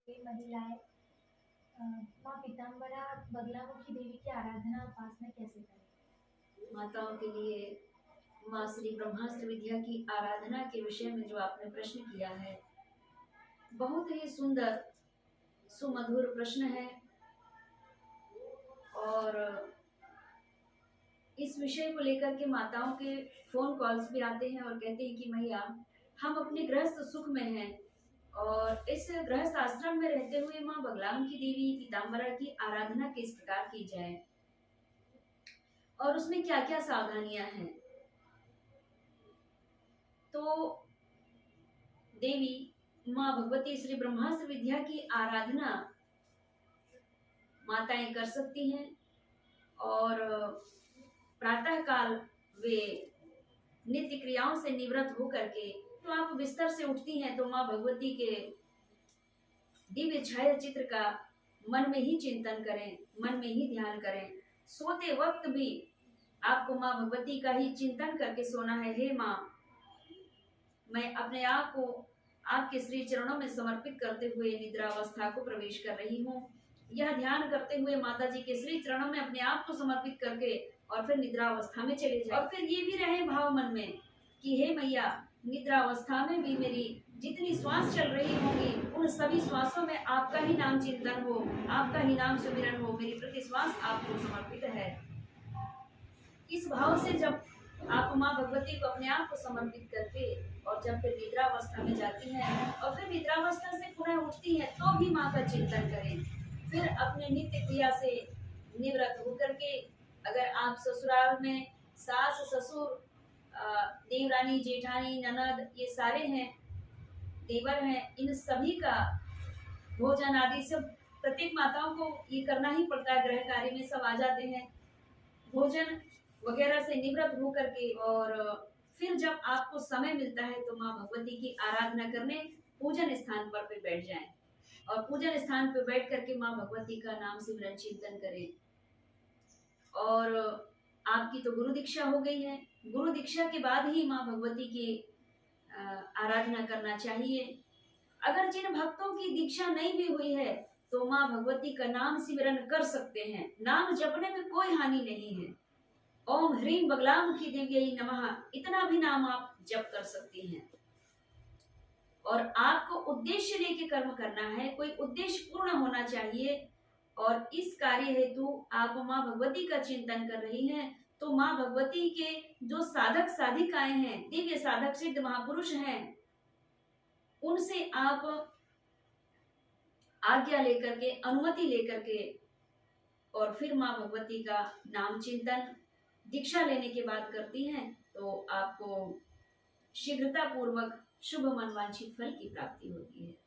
ये महिलाएं माँ पीताम्बरा बगलामुखी देवी की आराधना उपासना कैसे करें। माताओं के लिए माँ श्री ब्रह्मास्त्र विद्या की आराधना के विषय में जो आपने प्रश्न किया है, बहुत ही सुंदर सुमधुर प्रश्न है। और इस विषय को लेकर के माताओं के फोन कॉल्स भी आते हैं और कहते हैं कि मैया, हम अपने गृहस्थ सुख में हैं और इस गृहस्थ आश्रम में रहते हुए माँ बगलामुखी देवी पीताम्बरा की आराधना किस प्रकार की जाए और उसमें क्या क्या सावधानियां हैं। तो देवी माँ भगवती श्री ब्रह्मास्त्र विद्या की आराधना माताएं कर सकती हैं और प्रातः काल वे नित्य क्रियाओं से निवृत्त होकर के तो आप बिस्तर से उठती हैं तो माँ भगवती के दिव्य छाया चित्र का मन में ही चिंतन करें, मन में ही ध्यान करें। सोते वक्त भी आपको माँ भगवती का ही चिंतन करके सोना है। हे माँ, मैं अपने आप को आपके श्री चरणों में समर्पित करते हुए निद्रावस्था को प्रवेश कर रही हूँ। यह ध्यान करते हुए माता जी के श्री चरणों में अपने आप को समर्पित करके और फिर निद्रावस्था में चले जाए। और फिर ये भी रहे भाव मन में कि हे मैया, निद्रावस्था में भी मेरी जितनी श्वास चल रही होंगी उन सभी श्वासों में आपका ही नाम चिंतन हो, आपका ही नाम सुमिरन हो। मेरी प्रति श्वास आपको समर्पित है। इस भाव से जब आप माँ भगवती को अपने आप को समर्पित करके और जब फिर निद्रावस्था में जाती हैं और फिर निद्रावस्था से पुनः उठती हैं तो भी माँ का चिंतन करें। फिर अपने नित्य क्रिया से निवृत्त होकर के अगर आप ससुराल में सास ससुर देवरानी जेठानी ननद ये सारे हैं, देवर हैं, इन सभी का भोजन आदि सब प्रत्येक माताओं को ये करना ही पड़ता है। गृह कार्य में सब आ जाते हैं, भोजन वगैरह से निवृत्त होकर के और फिर जब आपको समय मिलता है तो माँ भगवती की आराधना करने पूजन स्थान पर पे बैठ जाएं और पूजन स्थान पर बैठ करके माँ भगवती का नाम सिमरन चिंतन करें। और आपकी तो गुरु दीक्षा हो गई है, गुरु दीक्षा के बाद ही माँ भगवती की आराधना करना चाहिए। अगर जिन भक्तों की दीक्षा नहीं भी हुई है तो माँ भगवती का नाम सिमरन कर सकते हैं। नाम जपने में कोई हानि नहीं है। ओम ह्रीम बगलामुखी देव्यै नमः, इतना भी नाम आप जप कर सकती हैं। और आपको उद्देश्य लेके कर्म करना है, कोई उद्देश्य पूर्ण होना चाहिए। और इस कार्य हेतु आप माँ भगवती का चिंतन कर रही हैं तो माँ भगवती के जो साधक साधिकाएं हैं, दिव्य साधक सिद्ध महापुरुष हैं, उनसे आप आज्ञा लेकर के, अनुमति लेकर के और फिर माँ भगवती का नाम चिंतन दीक्षा लेने के बाद करती हैं तो आपको शीघ्रता पूर्वक शुभ मनवांछित फल की प्राप्ति होती है।